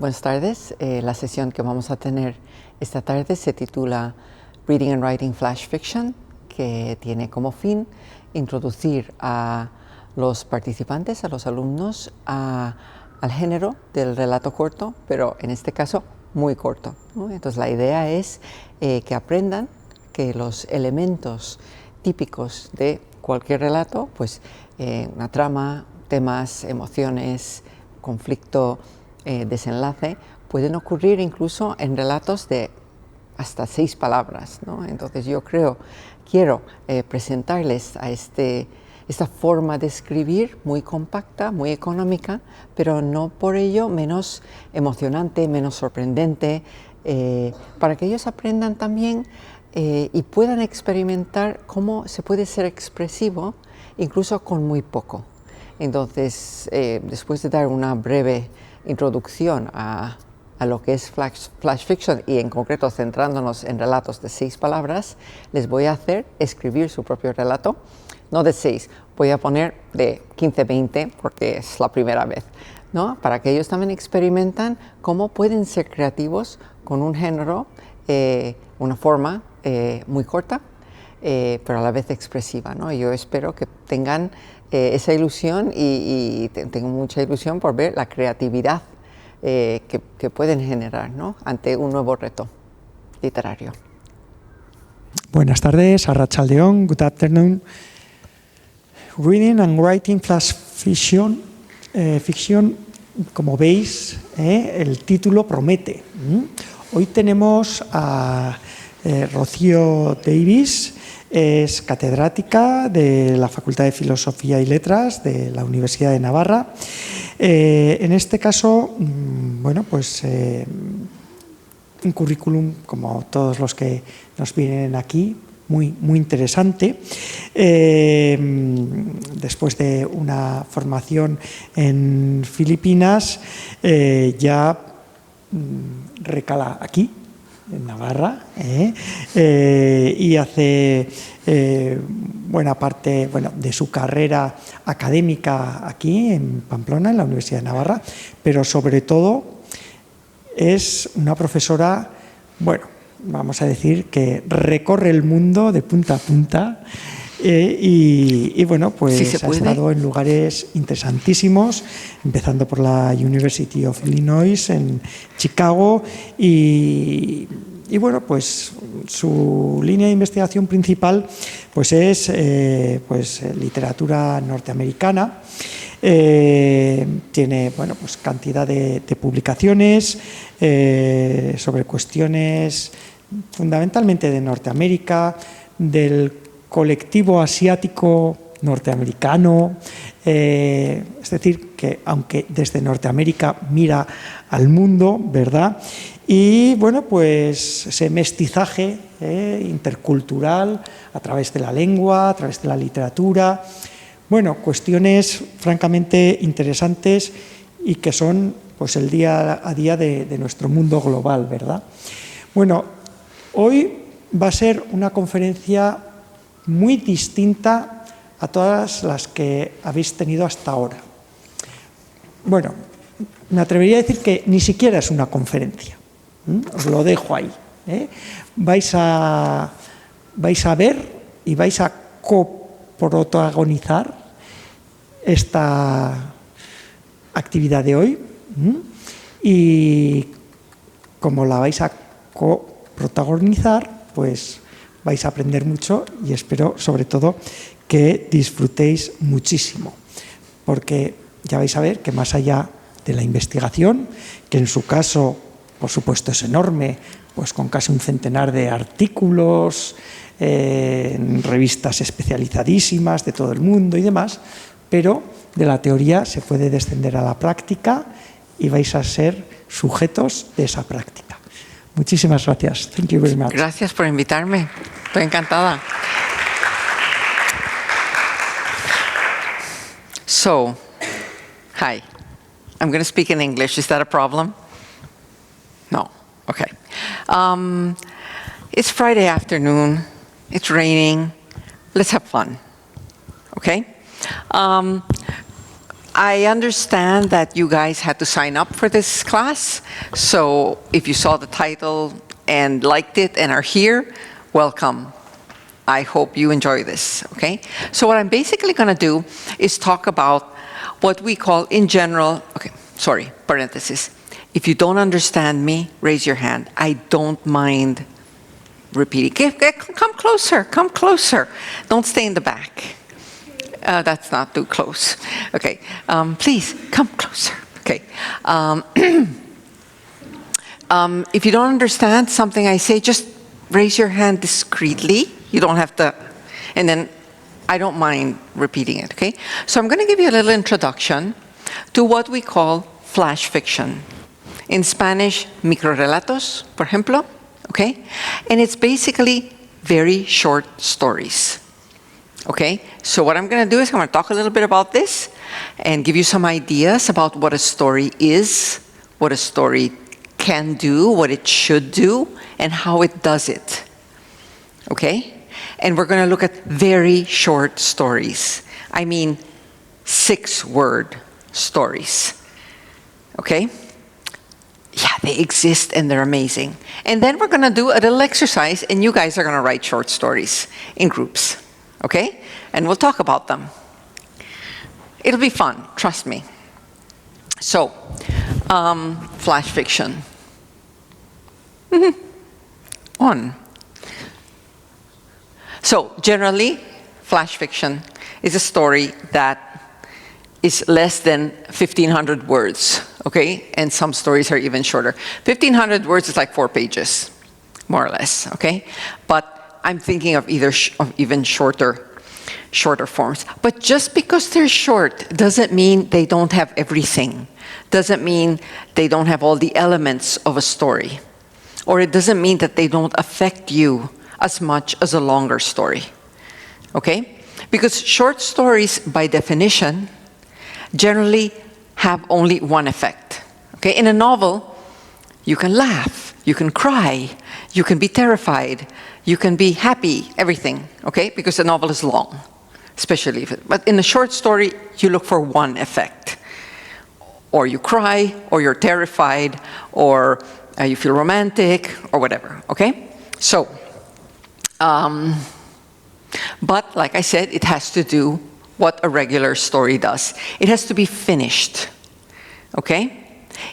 Buenas tardes. La sesión que vamos a tener esta tarde se titula Reading and Writing Flash Fiction, que tiene como fin introducir a los participantes, a los alumnos, al género del relato corto, pero en este caso muy corto, ¿no? Entonces la idea es que aprendan que los elementos típicos de cualquier relato, pues una trama, temas, emociones, conflicto, desenlace, pueden ocurrir incluso en relatos de hasta 6 palabras, ¿no? Entonces yo quiero presentarles a esta forma de escribir muy compacta, muy económica, pero no por ello menos emocionante, menos sorprendente, para que ellos aprendan también y puedan experimentar cómo se puede ser expresivo incluso con muy poco. Entonces, después de dar una breve introducción a lo que es flash fiction y en concreto centrándonos en relatos de 6 palabras, les voy a hacer escribir su propio relato, no de 6, voy a poner de 15, 20 porque es la primera vez, ¿no? Para que ellos también experimentan cómo pueden ser creativos con un género, una forma muy corta, pero a la vez expresiva, ¿no? Yo espero que tengan esa ilusión y tengo mucha ilusión por ver la creatividad que pueden generar, ¿no? Ante un nuevo reto literario. Buenas tardes, arratsaldeon, good afternoon. Reading and Writing Flash Fiction, como veis, el título promete. Hoy tenemos a Rocío Davis, es catedrática de la Facultad de Filosofía y Letras de la Universidad de Navarra. En este caso, bueno, pues un currículum, como todos los que nos vienen aquí, muy interesante. Después de una formación en Filipinas, ya recala aquí, en Navarra, y hace buena parte de su carrera académica aquí en Pamplona, en la Universidad de Navarra, pero sobre todo es una profesora, vamos a decir que recorre el mundo de punta a punta y bueno, pues ¿Sí se ha estado en lugares interesantísimos, empezando por la University of Illinois en Chicago y bueno, pues su línea de investigación principal pues es literatura norteamericana. Tiene pues cantidad de publicaciones sobre cuestiones fundamentalmente de Norteamérica, del colectivo asiático norteamericano, es decir, que aunque desde Norteamérica mira al mundo, ¿verdad? Y bueno, pues ese mestizaje intercultural a través de la lengua, a través de la literatura, cuestiones francamente interesantes y que son pues el día a día de nuestro mundo global, ¿verdad? Bueno, hoy va a ser una conferencia muy distinta a todas las que habéis tenido hasta ahora. Bueno, me atrevería a decir que ni siquiera es una conferencia. Os lo dejo ahí. Vais a ver y vais a coprotagonizar esta actividad de hoy y como la vais a coprotagonizar, pues vais a aprender mucho y espero sobre todo que disfrutéis muchísimo, porque ya vais a ver que más allá de la investigación, que en su caso por supuesto es enorme, pues con casi un centenar de artículos en revistas especializadísimas de todo el mundo y demás, pero de la teoría se puede descender a la práctica y vais a ser sujetos de esa práctica. Muchísimas gracias. Thank you very much. Gracias por invitarme. Estoy encantada. So, hi. I'm going to speak in English. Is that a problem? No. Okay. It's Friday afternoon. It's raining. Let's have fun. Okay? I understand that you guys had to sign up for this class, so if you saw the title and liked it and are here, welcome. I hope you enjoy this, okay? So what I'm basically going to do is talk about what we call in general, okay, sorry, parenthesis. If you don't understand me, raise your hand. I don't mind repeating. Come closer, come closer. Don't stay in the back. That's not too close. Okay, please, come closer. Okay. If you don't understand something I say, just raise your hand discreetly. You don't have to, and then I don't mind repeating it, okay? So I'm going to give you a little introduction to what we call flash fiction. In Spanish, microrelatos, por ejemplo, okay? And it's basically very short stories, okay? So what I'm going to do is I'm going to talk a little bit about this and give you some ideas about what a story is, what a story can do, what it should do, and how it does it, okay? And we're going to look at very short stories. I mean, 6-word stories. Okay? Yeah, they exist and they're amazing. And then we're going to do a little exercise, and you guys are going to write short stories in groups. Okay? And we'll talk about them. It'll be fun, trust me. So, flash fiction. On. So generally, flash fiction is a story that is less than 1,500 words, okay? And some stories are even shorter. 1,500 words is like 4 pages, more or less, okay? But I'm thinking of even shorter forms. But just because they're short doesn't mean they don't have everything. Doesn't mean they don't have all the elements of a story. Or it doesn't mean that they don't affect you as much as a longer story, okay? Because short stories, by definition, generally have only one effect, okay? In a novel, you can laugh, you can cry, you can be terrified, you can be happy, everything, okay? Because the novel is long, especially if but in a short story, you look for one effect. Or you cry, or you're terrified, or you feel romantic, or whatever, okay? So, but like I said, it has to do what a regular story does. It has to be finished, okay?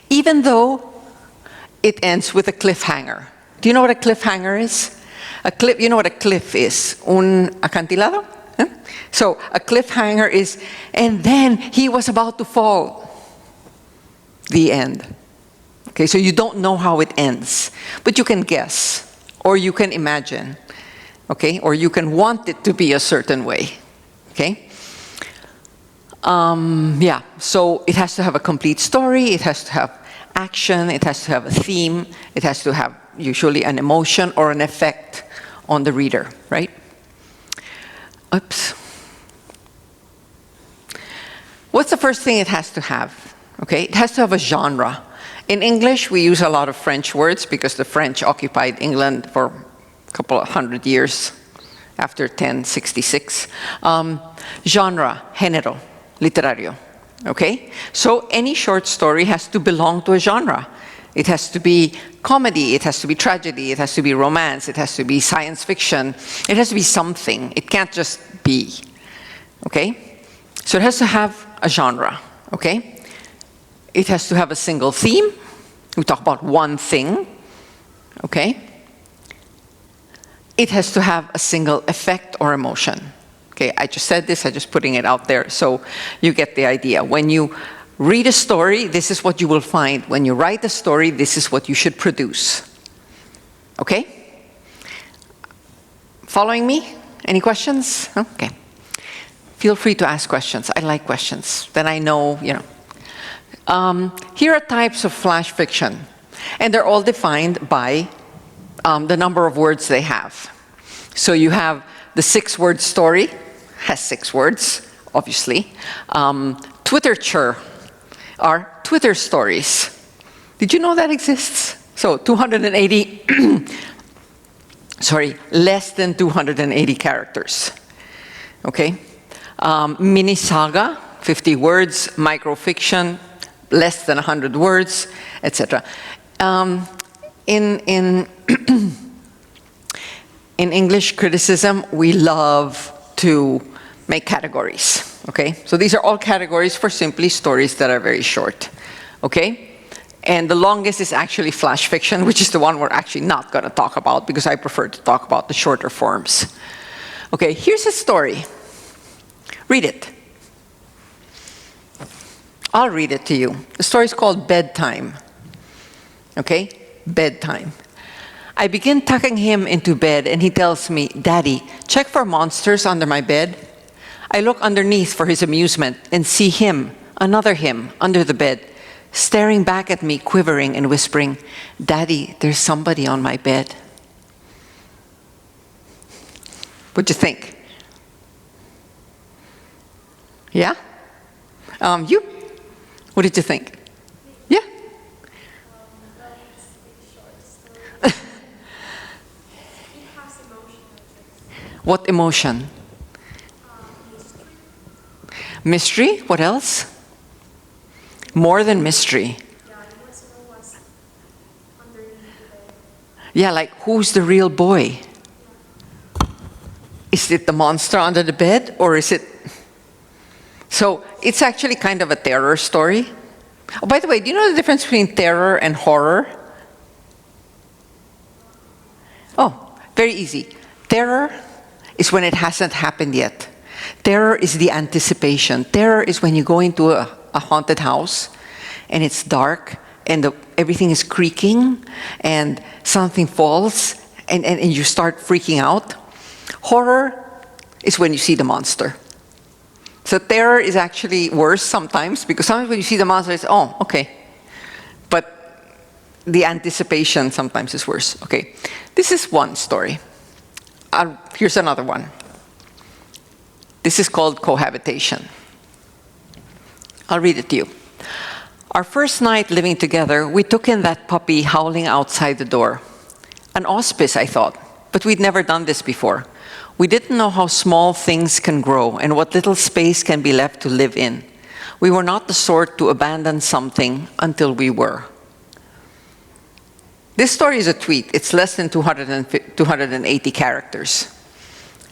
Even though it ends with a cliffhanger. Do you know what a cliffhanger is? You know what a cliff is? Un acantilado? Huh? So a cliffhanger is, and then he was about to fall. The end. Okay, so you don't know how it ends, but you can guess, or you can imagine. Okay, or you can want it to be a certain way, okay? Yeah, so it has to have a complete story, it has to have action, it has to have a theme, it has to have usually an emotion or an effect on the reader, right? Oops. What's the first thing it has to have? Okay, it has to have a genre. In English, we use a lot of French words because the French occupied England for couple of 100 years after 1066. Genre, género, literario, okay? So any short story has to belong to a genre. It has to be comedy, it has to be tragedy, it has to be romance, it has to be science fiction, it has to be something. It can't just be, okay? So it has to have a genre, okay? It has to have a single theme. We talk about one thing, okay? It has to have a single effect or emotion. Okay, I just said this, I'm just putting it out there so you get the idea. When you read a story, this is what you will find. When you write a story, this is what you should produce. Okay? Following me? Any questions? Okay. Feel free to ask questions. I like questions. Then I know, you know. Here are types of flash fiction. And they're all defined by the number of words they have. So you have the 6-word story, has 6 words, obviously. Twitterture are Twitter stories. Did you know that exists? So 280, sorry, less than 280 characters. Okay? Mini saga, 50 words, microfiction, less than 100 words, etc. In English criticism, we love to make categories, okay? So these are all categories for simply stories that are very short, okay? And the longest is actually flash fiction, which is the one we're actually not going to talk about because I prefer to talk about the shorter forms. Okay, here's a story. Read it. I'll read it to you. The story is called Bedtime. Okay, bedtime. I begin tucking him into bed and he tells me, "Daddy, check for monsters under my bed." I look underneath for his amusement and see him, another him, under the bed, staring back at me, quivering and whispering, "Daddy, there's somebody on my bed." What'd you think? Yeah? You? What did you think? Yeah? What emotion? Mystery? What else? More than mystery. Yeah, like who's the real boy? Is it the monster under the bed, or is it... So it's actually kind of a terror story. Oh, by the way, do you know the difference between terror and horror? Oh, very easy. Terror is when it hasn't happened yet. Terror is the anticipation. Terror is when you go into a haunted house and it's dark and everything is creaking and something falls and you start freaking out. Horror is when you see the monster. So terror is actually worse sometimes because sometimes when you see the monster, it's, oh, okay. But the anticipation sometimes is worse. Okay, this is one story. Here's another one. This is called Cohabitation. I'll read it to you. Our first night living together, we took in that puppy howling outside the door. An auspice, I thought, but we'd never done this before. We didn't know how small things can grow and what little space can be left to live in. We were not the sort to abandon something until we were. This story is a tweet. It's less than 280 characters.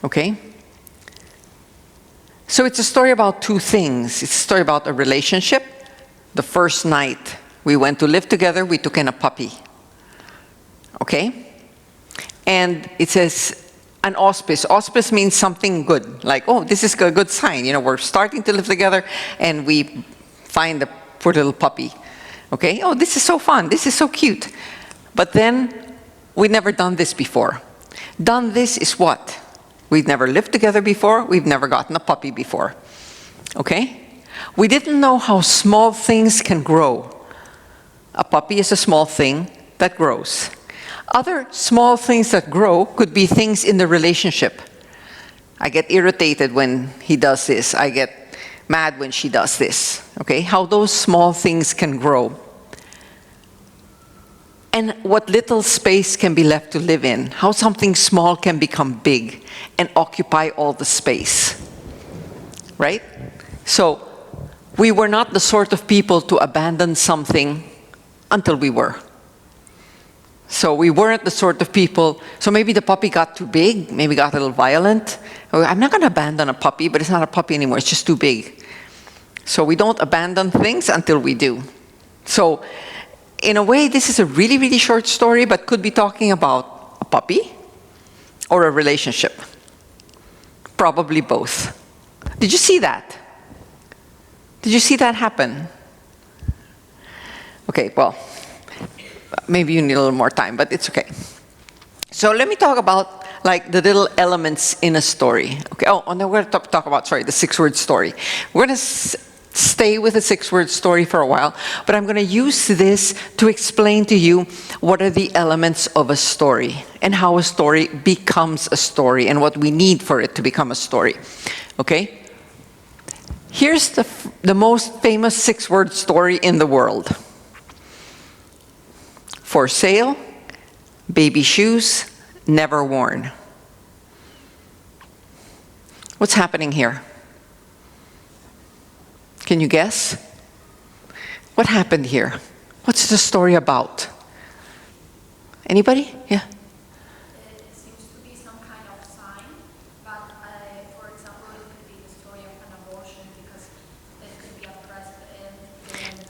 Okay? So it's a story about two things. It's a story about a relationship. The first night we went to live together, we took in a puppy. Okay? And it says an auspice. Auspice means something good. Like, oh, this is a good sign. You know, we're starting to live together and we find the poor little puppy. Okay? Oh, this is so fun. This is so cute. But then, we'd never done this before. Done this is what? We've never lived together before. We've never gotten a puppy before. Okay? We didn't know how small things can grow. A puppy is a small thing that grows. Other small things that grow could be things in the relationship. I get irritated when he does this. I get mad when she does this. Okay? How those small things can grow. And what little space can be left to live in. How something small can become big and occupy all the space. Right? So, we were not the sort of people to abandon something until we were. So we weren't the sort of people, so maybe the puppy got too big, maybe got a little violent. I'm not going to abandon a puppy, but it's not a puppy anymore, it's just too big. So we don't abandon things until we do. So in a way, this is a really, really short story, but could be talking about a puppy or a relationship. Probably both. Did you see that? Did you see that happen? Okay, well, maybe you need a little more time, but it's okay. So let me talk about like the little elements in a story. Okay. Oh, and then we're going to talk about, sorry, the 6-word story. We're going to stay with the 6-word story for a while, but I'm going to use this to explain to you what are the elements of a story and how a story becomes a story and what we need for it to become a story. Okay? Here's the most famous 6-word story in the world. For sale, baby shoes, never worn. What's happening here? Can you guess? What happened here? What's the story about? Anybody? Yeah. It seems to be some kind of sign, but for example, it could be the story of an abortion because it could be a present given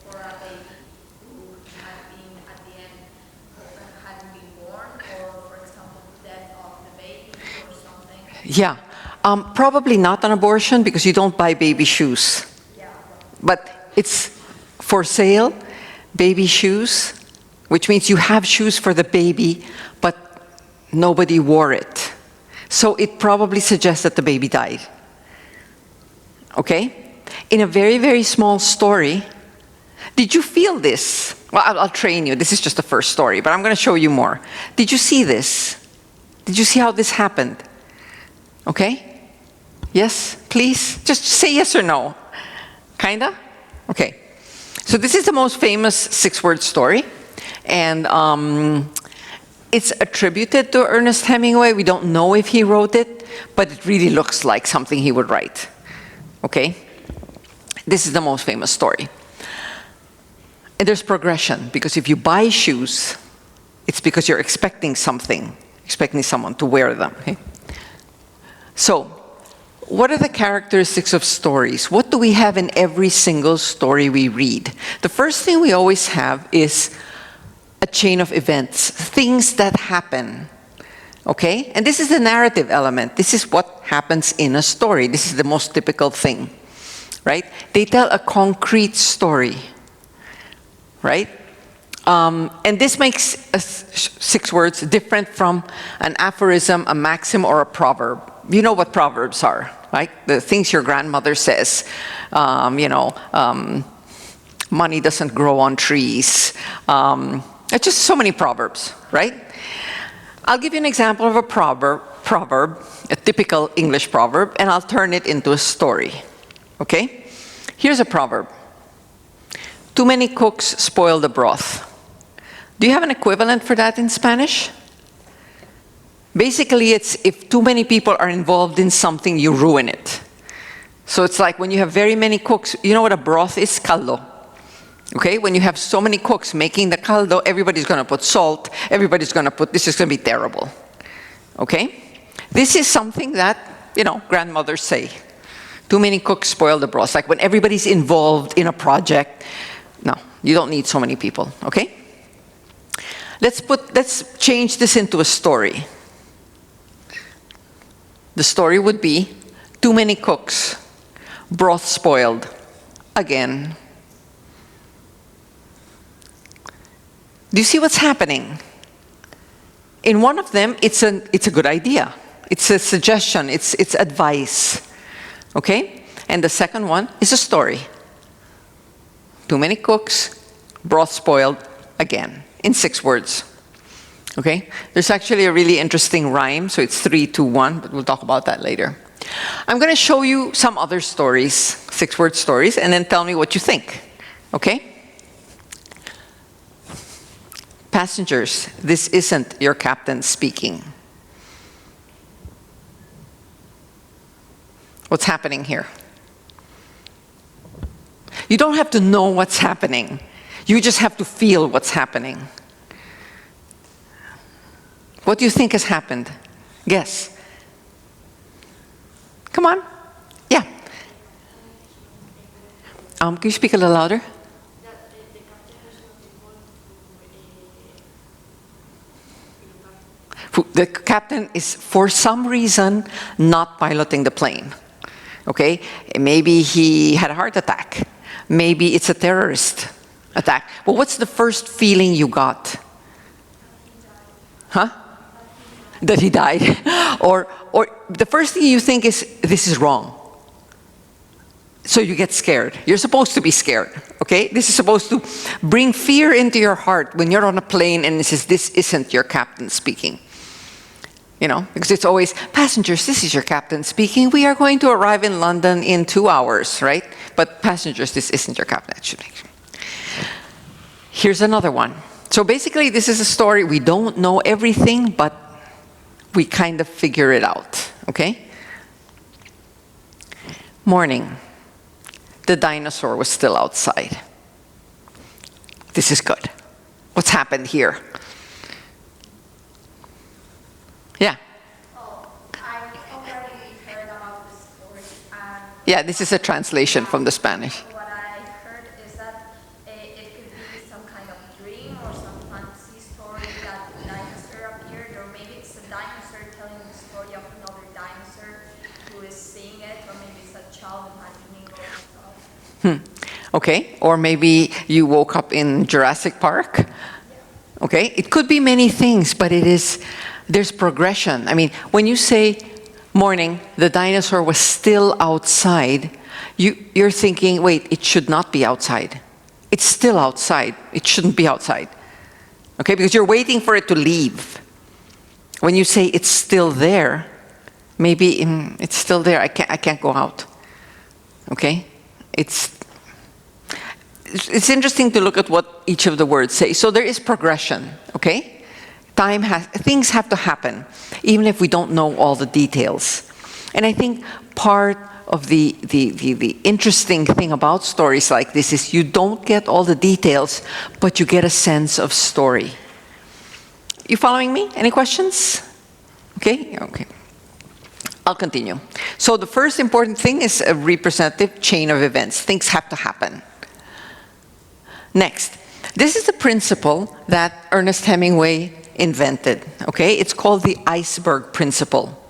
for a baby who had been at the end hadn't been born, or for example, the death of the baby or something. Yeah. Probably not an abortion because you don't buy baby shoes. Yeah. But it's for sale, baby shoes, which means you have shoes for the baby, but nobody wore it. So it probably suggests that the baby died. Okay? In a very, very small story, did you feel this? Well, I'll train you. This is just the first story, but I'm going to show you more. Did you see this? Did you see how this happened? Okay? Yes, please? Just say yes or no. Kinda? Okay. So this is the most famous six-word story. And it's attributed to Ernest Hemingway. We don't know if he wrote it, but it really looks like something he would write. Okay? This is the most famous story. And there's progression, because if you buy shoes, it's because you're expecting something, expecting someone to wear them. Okay? So, what are the characteristics of stories? What do we have in every single story we read? The first thing we always have is a chain of events, things that happen. Okay? And this is the narrative element. This is what happens in a story. This is the most typical thing. Right? They tell a concrete story. Right? And this makes six words different from an aphorism, a maxim, or a proverb. You know what proverbs are, right? The things your grandmother says. Money doesn't grow on trees. It's just so many proverbs, right? I'll give you an example of a proverb, a typical English proverb, and I'll turn it into a story. Okay? Here's a proverb. Too many cooks spoil the broth. Do you have an equivalent for that in Spanish? Basically, it's if too many people are involved in something, you ruin it. So it's like when you have very many cooks, you know what a broth is? Caldo. Okay? When you have so many cooks making the caldo, everybody's going to put salt, everybody's going to put, this is going to be terrible. Okay? This is something that, grandmothers say. Too many cooks spoil the broth. Like when everybody's involved in a project, no, you don't need so many people. Okay? Let's change this into a story. The story would be, too many cooks, broth spoiled, again. Do you see what's happening? In one of them, it's a good idea. It's a suggestion, it's advice. Okay? And the second one is a story. Too many cooks, broth spoiled, again, in 6 words. Okay? There's actually a really interesting rhyme, so it's 3, 2, 1, but we'll talk about that later. I'm going to show you some other stories, 6-word stories, and then tell me what you think. Okay? Passengers, this isn't your captain speaking. What's happening here? You don't have to know what's happening. You just have to feel what's happening. What do you think has happened? Guess. Come on. Yeah. Can you speak a little louder? The captain is, for some reason, not piloting the plane. Okay? Maybe he had a heart attack. Maybe it's a terrorist attack. Well, what's the first feeling you got? Huh? That he died. Or the first thing you think is, this is wrong. So you get scared. You're supposed to be scared. Okay? This is supposed to bring fear into your heart when you're on a plane and it says, this isn't your captain speaking. Because it's always, passengers, this is your captain speaking. We are going to arrive in London in 2 hours, right? But passengers, this isn't your captain. Here's another one. So basically, this is a story. We don't know everything, but we kind of figure it out, okay? Morning. the dinosaur was still outside. This is good. What's happened here? Yeah. Oh, I already heard about this story. Yeah, this is a translation from the Spanish. What I heard is that it could be some kind of dream or some fantasy story that the dinosaur appeared, or maybe it's a dinosaur telling the story of another dinosaur who is seeing it, or maybe it's a child imagining all stuff. Okay, or maybe you woke up in Jurassic Park. Okay, it could be many things, but there's progression. I mean, when you say morning, the dinosaur was still outside, you're thinking, wait, it should not be outside. It's still outside. It shouldn't be outside. Okay, because you're waiting for it to leave. When you say it's still there, maybe it's still there. I can't go out. Okay, it's interesting to look at what each of the words say. So there is progression, okay? Things have to happen, even if we don't know all the details. And I think part of the interesting thing about stories like this is you don't get all the details, but you get a sense of story. You following me? Any questions? Okay, okay. I'll continue. So the first important thing is a representative chain of events. Things have to happen. Next, this is the principle that Ernest Hemingway invented, okay? It's called the iceberg principle,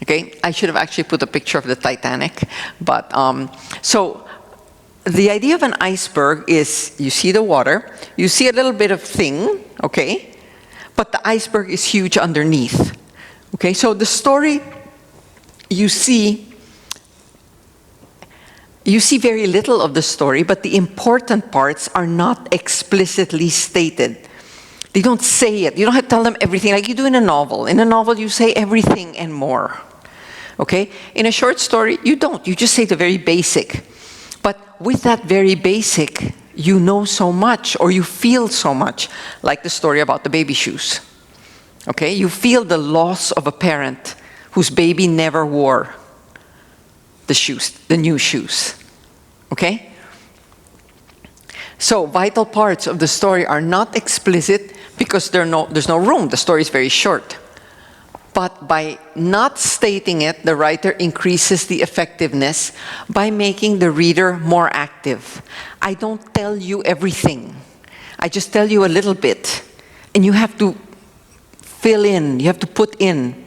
okay? I should have actually put a picture of the Titanic, but, so the idea of an iceberg is you see the water, you see a little bit of thing, okay? But the iceberg is huge underneath, okay? So the story you see very little of the story, but the important parts are not explicitly stated. They don't say it. You don't have to tell them everything like you do in a novel. In a novel, you say everything and more. Okay? In a short story, you don't. You just say the very basic. But with that very basic, you know so much, or you feel so much, like the story about the baby shoes. Okay? You feel the loss of a parent whose baby never wore the shoes, the new shoes. Okay? So vital parts of the story are not explicit because there's no room. The story is very short. But by not stating it, the writer increases the effectiveness by making the reader more active. I don't tell you everything. I just tell you a little bit. And you have to fill in, you have to put in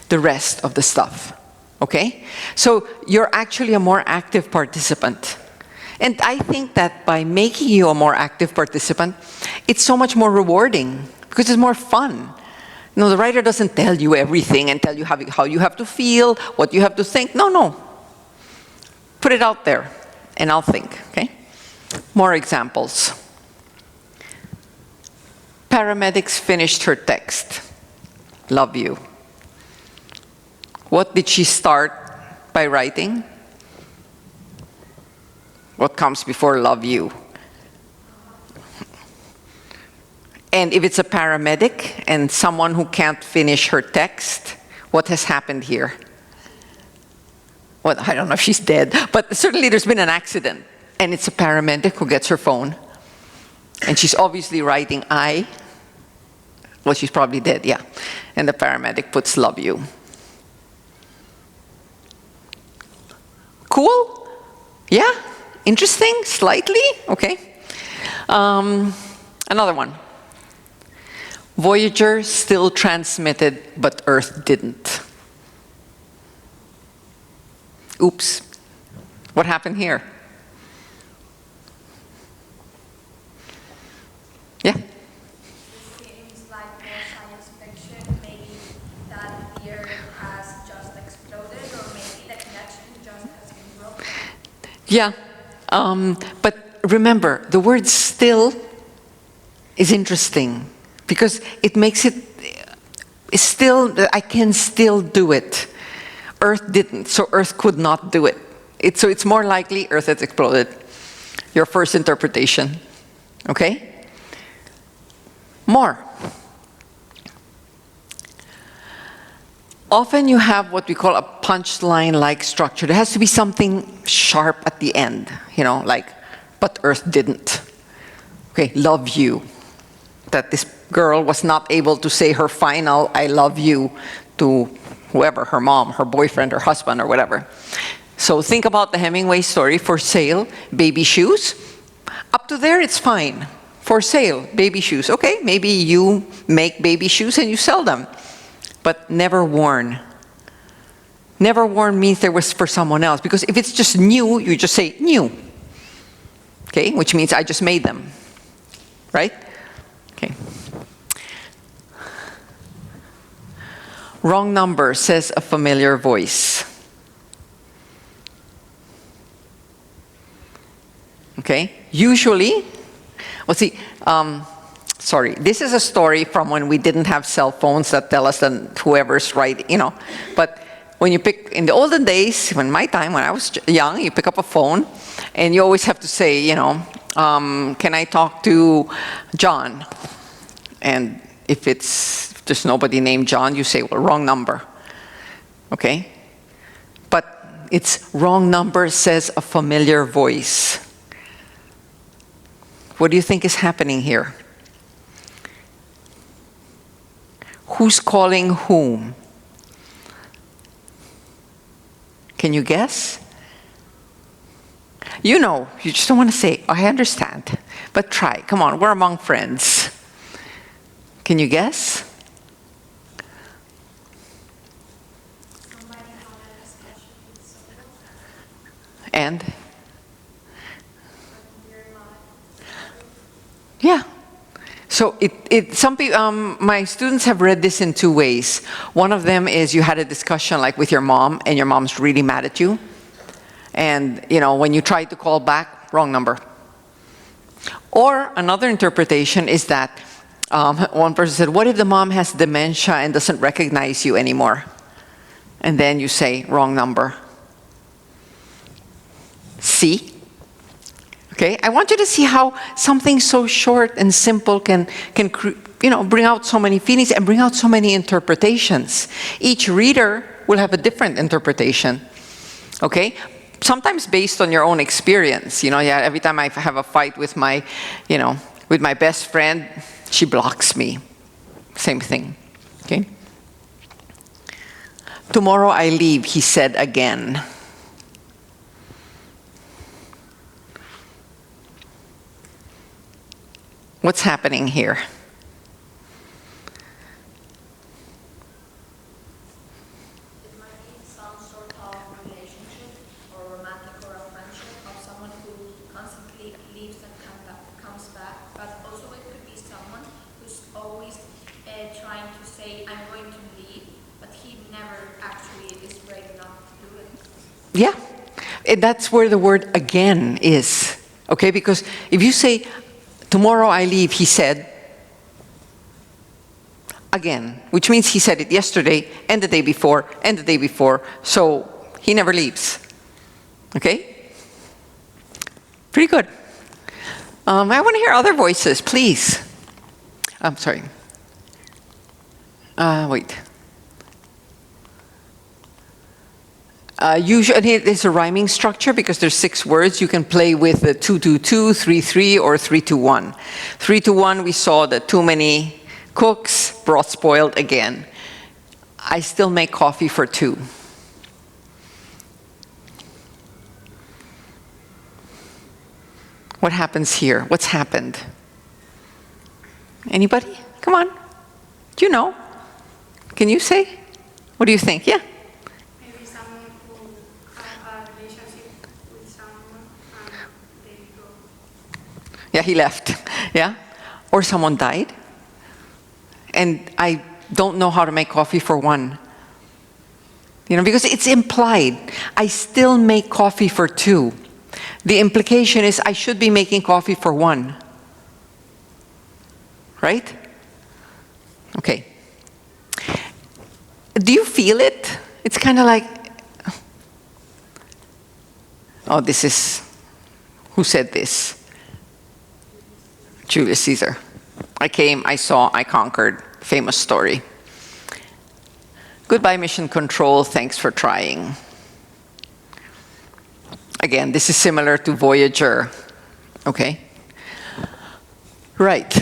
the rest of the stuff. Okay? So you're actually a more active participant. And I think that by making you a more active participant, it's so much more rewarding because it's more fun. You know, the writer doesn't tell you everything and tell you how you have to feel, what you have to think. No. Put it out there and I'll think, okay? More examples. Paramedics finished her text. Love you. What did she start by writing? What comes before love you? And if it's a paramedic and someone who can't finish her text, what has happened here? Well, I don't know if she's dead, but certainly there's been an accident. And it's a paramedic who gets her phone. And she's obviously writing I. Well, she's probably dead, yeah. And the paramedic puts love you. Cool? Yeah? Interesting? Slightly? Okay. Another one. Voyager still transmitted, but Earth didn't. Oops. What happened here? Yeah? It seems like more science fiction, maybe that the Earth has just exploded, or maybe the connection just has been broken. Yeah. But remember, the word still is interesting because it makes it still, I can still do it. Earth didn't, so Earth could not do it. So it's more likely Earth has exploded. Your first interpretation. Okay? More. often you have what we call a punchline-like structure. There has to be something sharp at the end, you know, like, but Earth didn't. Okay, love you. That this girl was not able to say her final I love you to whoever, her mom, her boyfriend, her husband, or whatever. So think about the Hemingway story, for sale, baby shoes. Up to there, it's fine. For sale, baby shoes. Okay, maybe you make baby shoes and you sell them, but never worn. Never worn means there was for someone else, because if it's just new, you just say new. Okay, which means I just made them, right? Okay. Wrong number, says a familiar voice. Okay, usually, well, see, sorry, this is a story from when we didn't have cell phones that tell us that whoever's right, you know, but when you pick, in the olden days, when my time, when I was young, you pick up a phone and you always have to say, you know, can I talk to John? And if there's nobody named John, you say, well, wrong number, okay? But it's wrong number, says a familiar voice. What do you think is happening here? Who's calling whom? Can you guess? You know, you just don't want to say, I understand. But try, come on, we're among friends. Can you guess? And? Yeah. So some people, my students have read this in two ways. One of them is you had a discussion like with your mom, and your mom's really mad at you. And, you know, when you try to call back, wrong number. Or another interpretation is that one person said, what if the mom has dementia and doesn't recognize you anymore? And then you say, wrong number. See? Okay, I want you to see how something so short and simple can you know, bring out so many feelings and bring out so many interpretations. Each reader will have a different interpretation. Okay, sometimes based on your own experience. You know, yeah, every time I have a fight with my, you know, with my best friend, she blocks me. Same thing. Okay. Tomorrow I leave, he said again. What's happening here? It might be some sort of relationship or romantic or a friendship of someone who constantly leaves and comes back, but also it could be someone who's always trying to say, I'm going to leave, but he never actually is brave enough to do it. Yeah, that's where the word again is. Okay, because if you say, tomorrow I leave, he said, again, which means he said it yesterday, and the day before, and the day before, so he never leaves. Okay? Pretty good. I want to hear other voices, please. I'm sorry. Wait. Usually it's a rhyming structure because there's 6 words. You can play with the 2-2-2, 3-3, or 3-2-1. 3-2-1, we saw that too many cooks, broth spoiled again. I still make coffee for 2. What happens here? What's happened? Anybody? Come on. Do you know? Can you say? What do you think? Yeah. Yeah, he left. Yeah? Or someone died. And I don't know how to make coffee for 1. You know, because it's implied. I still make coffee for 2. The implication is I should be making coffee for 1. Right? Okay. Do you feel it? It's kind of like, oh, this is, who said this? Julius Caesar. I came, I saw, I conquered. Famous story. Goodbye, mission control. Thanks for trying. Again, this is similar to Voyager. Okay? Right.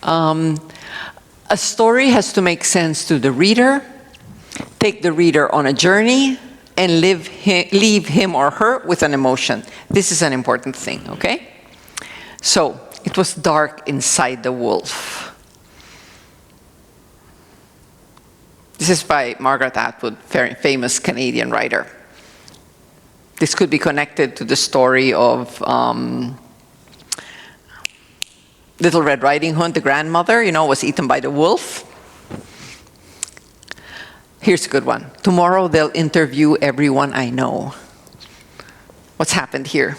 A story has to make sense to the reader, take the reader on a journey, and leave him or her with an emotion. This is an important thing, okay? So, it was dark inside the wolf. This is by Margaret Atwood, very famous Canadian writer. This could be connected to the story of Little Red Riding Hood, the grandmother, you know, was eaten by the wolf. Here's a good one. Tomorrow they'll interview everyone I know. What's happened here?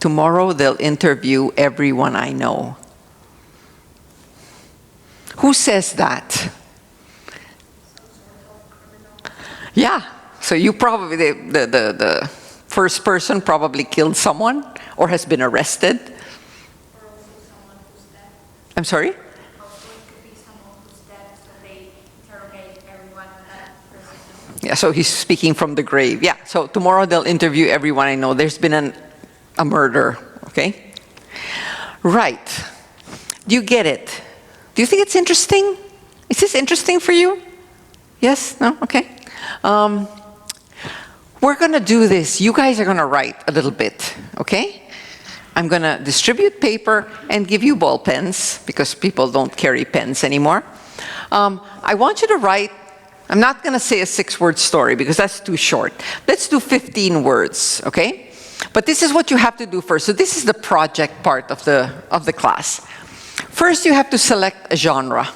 Tomorrow they'll interview everyone I know. Who says that? Yeah, so you probably, the first person probably killed someone or has been arrested. Or also someone who's dead. I'm sorry? Also it could be someone who's dead, so they interrogate everyone that person. Yeah, so he's speaking from the grave. Yeah, so tomorrow they'll interview everyone I know. There's been a murder, okay? Right. Do you get it? Do you think it's interesting? Is this interesting for you? Yes? No? Okay. We're going to do this. You guys are going to write a little bit, okay? I'm going to distribute paper and give you ball pens because people don't carry pens anymore. I want you to write, I'm not going to say a 6-word story because that's too short. Let's do 15 words, okay? But this is what you have to do first. So this is the project part of the class. First, you have to select a genre.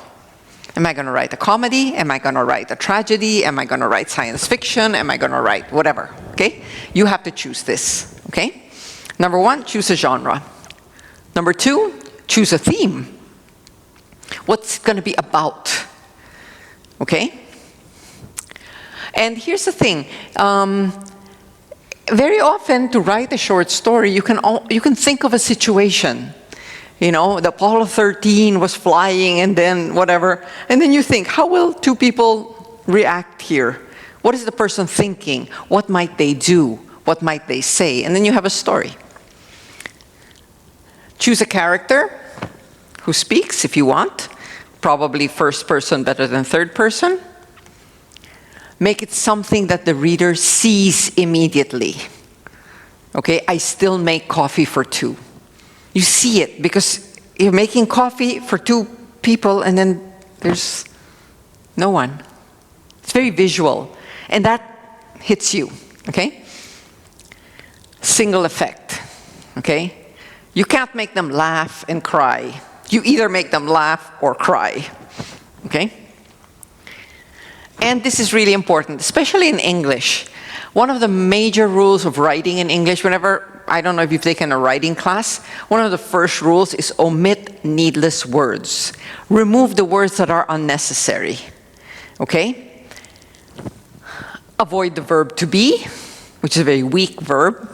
Am I going to write a comedy? Am I going to write a tragedy? Am I going to write science fiction? Am I going to write whatever? Okay? You have to choose this. Okay? Number 1, choose a genre. Number 2, choose a theme. What's it going to be about? Okay? And here's the thing. Very often, to write a short story, you can think of a situation. You know, the Apollo 13 was flying and then whatever. And then you think, how will 2 people react here? What is the person thinking? What might they do? What might they say? And then you have a story. Choose a character who speaks if you want. Probably first person better than third person. Make it something that the reader sees immediately. Okay, I still make coffee for 2. You see it because you're making coffee for 2 people and then there's no one. It's very visual and that hits you, okay? Single effect, okay? You can't make them laugh and cry. You either make them laugh or cry, okay? And this is really important, especially in English. One of the major rules of writing in English, whenever, I don't know if you've taken a writing class, one of the first rules is omit needless words. Remove the words that are unnecessary, okay? Avoid the verb to be, which is a very weak verb,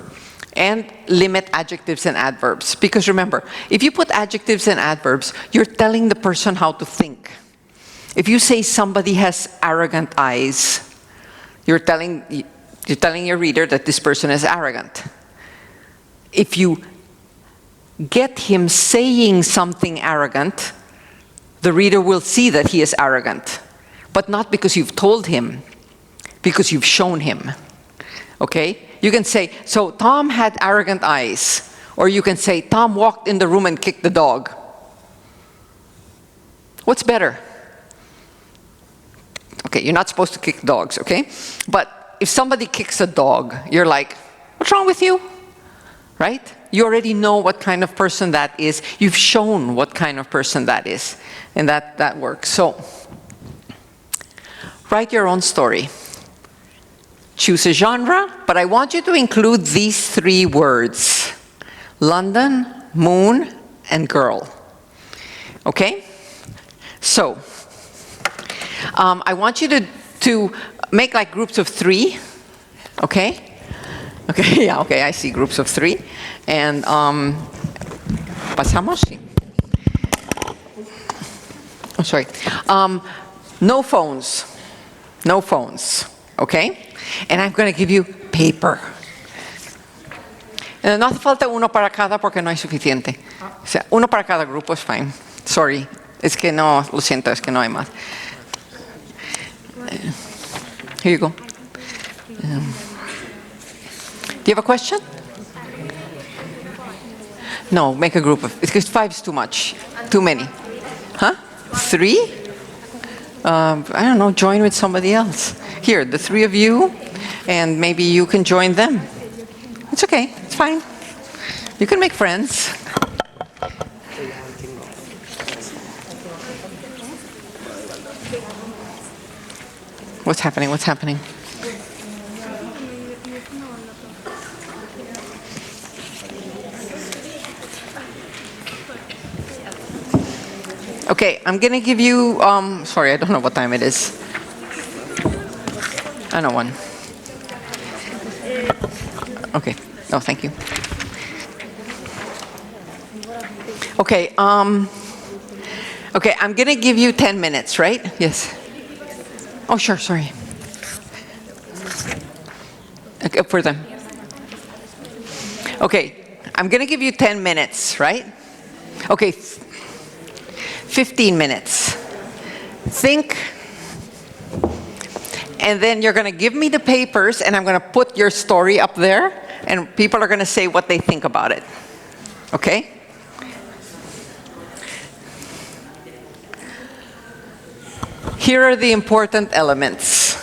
and limit adjectives and adverbs. Because remember, if you put adjectives and adverbs, you're telling the person how to think. If you say somebody has arrogant eyes, you're telling your reader that this person is arrogant. If you get him saying something arrogant, the reader will see that he is arrogant. But not because you've told him, because you've shown him. Okay? You can say, so Tom had arrogant eyes. Or you can say, Tom walked in the room and kicked the dog. What's better? Okay, you're not supposed to kick dogs, okay? But if somebody kicks a dog, you're like, what's wrong with you? Right? You already know what kind of person that is. You've shown what kind of person that is. And that works. So, write your own story. Choose a genre, but I want you to include these 3 words. London, moon, and girl. Okay? So, I want you to make like groups of 3, okay? Okay, yeah, okay, I see groups of 3. And pasamos. I'm sorry. No phones. No phones. Okay? And I'm going to give you paper. No hace falta uno para cada porque no hay suficiente. O sea, uno para cada grupo es fine. Sorry. Es que no, lo siento, es que no hay más. Here you go. Do you have a question? No, make a group of, because 5 is too much. Too many. Huh? 3? I don't know, join with somebody else. Here, the 3 of you, and maybe you can join them. It's okay, it's fine. You can make friends. What's happening? What's happening? Okay, I'm going to give you, sorry, I don't know what time it is. I know one. Okay, no, thank you. Okay, okay, I'm going to give you 10 minutes, right? Yes. Oh, sure, sorry. Okay, for them. Okay, I'm going to give you 10 minutes, right? Okay, 15 minutes. Think, and then you're going to give me the papers, and I'm going to put your story up there, and people are going to say what they think about it. Okay? Here are the important elements.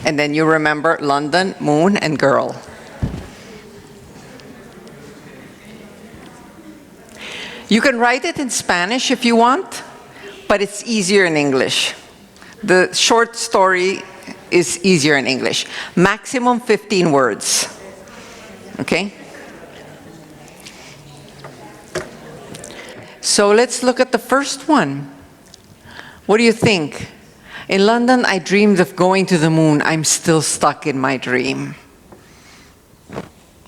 And then you remember London, moon, and girl. You can write it in Spanish if you want, but it's easier in English. The short story is easier in English. Maximum 15 words. Okay? So let's look at the first one. What do you think? In London, I dreamed of going to the moon. I'm still stuck in my dream.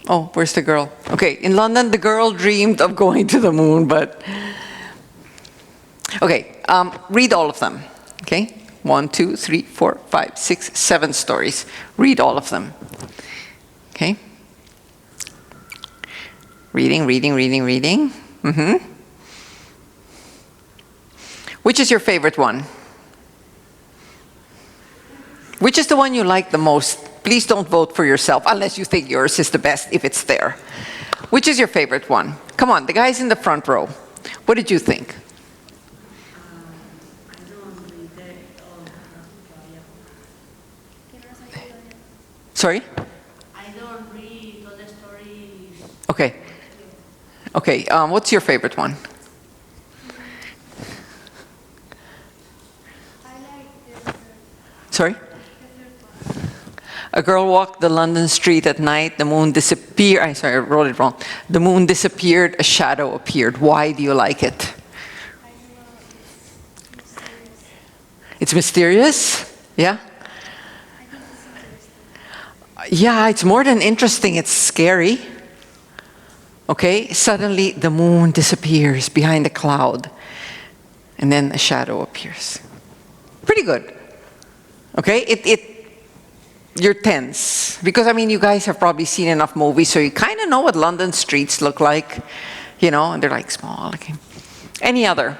Oh, where's the girl? Okay, in London, the girl dreamed of going to the moon, but... Okay, read all of them, okay? 1, 2, 3, 4, 5, 6, 7 stories. Read all of them, okay? Reading, reading, reading, reading. Mm-hmm. Which is your favorite one? Which is the one you like the most? Please don't vote for yourself unless you think yours is the best if it's there. Which is your favorite one? Come on, the guys in the front row. What did you think? Sorry? I don't read all the stories. Okay. Okay, what's your favorite one? Sorry? A girl walked the London street at night, the moon disappeared. I'm sorry, I wrote it wrong. The moon disappeared, a shadow appeared. Why do you like it? It's mysterious? Yeah? Yeah, it's more than interesting, it's scary. Okay, suddenly the moon disappears behind a cloud, and then a shadow appears. Pretty good. Okay, you're tense. Because, I mean, you guys have probably seen enough movies, so you kind of know what London streets look like, you know, and they're like small. Okay. Any other?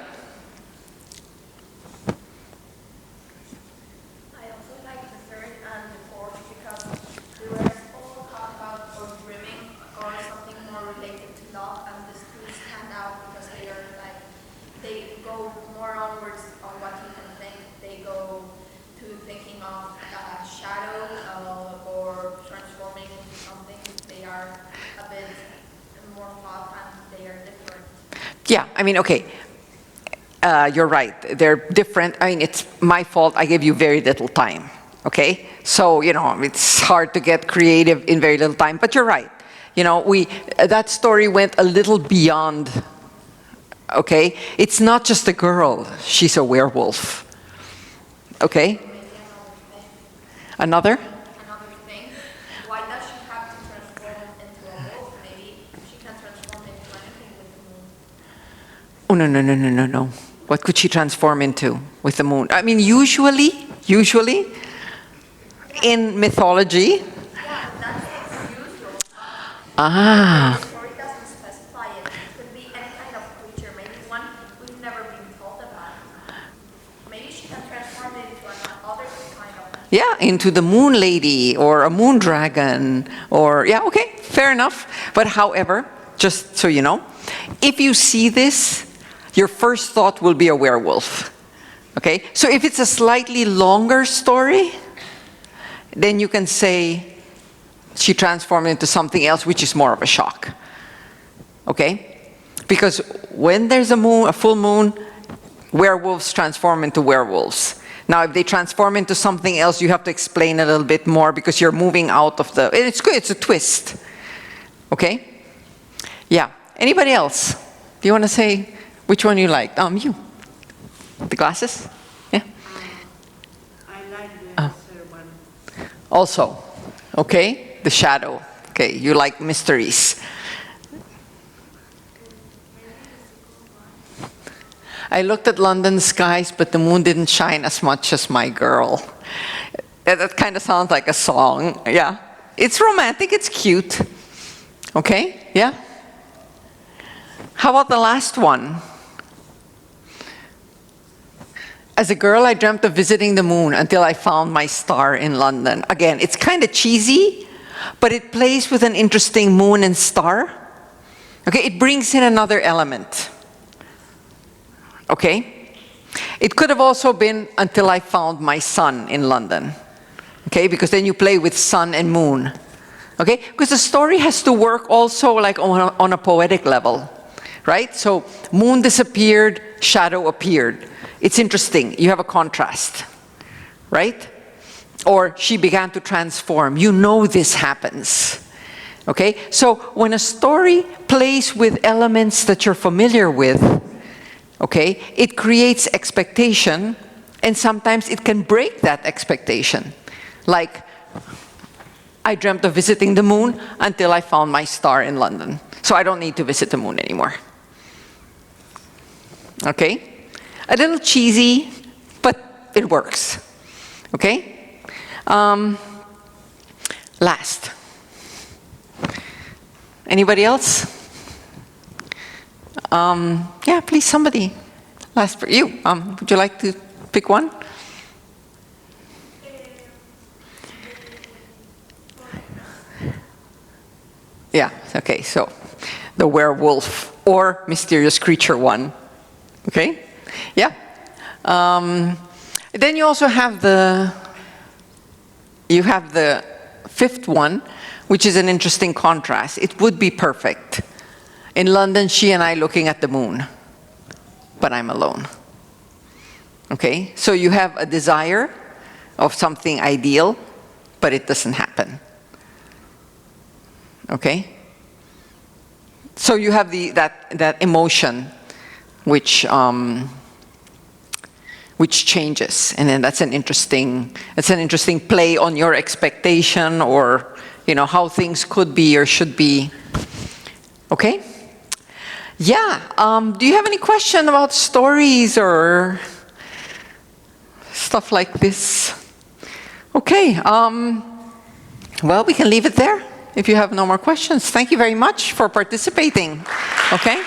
I also like the third and the fourth because the rest all talk about or dreaming or something more related to love, and the two stand out because they are like, they go more onwards on what you can think. They go to thinking of a shadow or transforming into something. They are a bit more thought and they are different. Yeah, I mean, okay. You're right. They're different. I mean, it's my fault. I gave you very little time. Okay? So, you know, it's hard to get creative in very little time. But you're right. You know, that story went a little beyond. Okay? It's not just a girl. She's a werewolf. Okay? Another? Another thing, why does she have to transform into a wolf? Maybe she can transform into anything with the moon. Oh, no, no, no, no, no, no. What could she transform into with the moon? I mean, usually, in mythology. Yeah, that's usual. Ah. The story doesn't specify it. It could be any kind of creature, maybe one we've never been told about. Maybe she can transform it into another kind of. Yeah, into the moon lady or a moon dragon or, yeah, okay, fair enough. But however, just so you know, if you see this, your first thought will be a werewolf. Okay, so if it's a slightly longer story, then you can say she transformed into something else, which is more of a shock. Okay, because when there's a full moon, werewolves transform into werewolves. Now, if they transform into something else, you have to explain a little bit more because you're moving out of the. It's good. It's a twist. Okay. Yeah. Anybody else? Do you want to say which one you liked? You. The glasses? Yeah. I like the third one. Also, okay, the shadow. Okay, you like mysteries. I looked at London skies, but the moon didn't shine as much as my girl. That kind of sounds like a song. Yeah, it's romantic. It's cute. Okay. Yeah. How about the last one? As a girl, I dreamt of visiting the moon until I found my star in London. Again, it's kind of cheesy, but it plays with an interesting moon and star. Okay, it brings in another element. Okay? It could have also been until I found my sun in London. Okay, because then you play with sun and moon. Okay, because the story has to work also like on a poetic level. Right? So moon disappeared, shadow appeared. It's interesting. You have a contrast. Right? Or she began to transform. You know this happens. Okay? So when a story plays with elements that you're familiar with, okay, it creates expectation, and sometimes it can break that expectation. Like, I dreamt of visiting the moon until I found my star in London. So I don't need to visit the moon anymore. Okay? A little cheesy, but it works. Okay? Last. Anybody else? Yeah, please, somebody. Last for you. Would you like to pick one? Yeah, okay, so the werewolf or mysterious creature one. Okay? Yeah. Then you also have the fifth one, which is an interesting contrast. It would be perfect. In London, she and I looking at the moon, but I'm alone. Okay? So you have a desire of something ideal, but it doesn't happen. Okay? So you have that emotion which changes, and then that's an interesting play on your expectation, or how things could be or should be. Okay? Yeah. Do you have any question about stories or stuff like this? Okay. Well, we can leave it there if you have no more questions. Thank you very much for participating. Okay?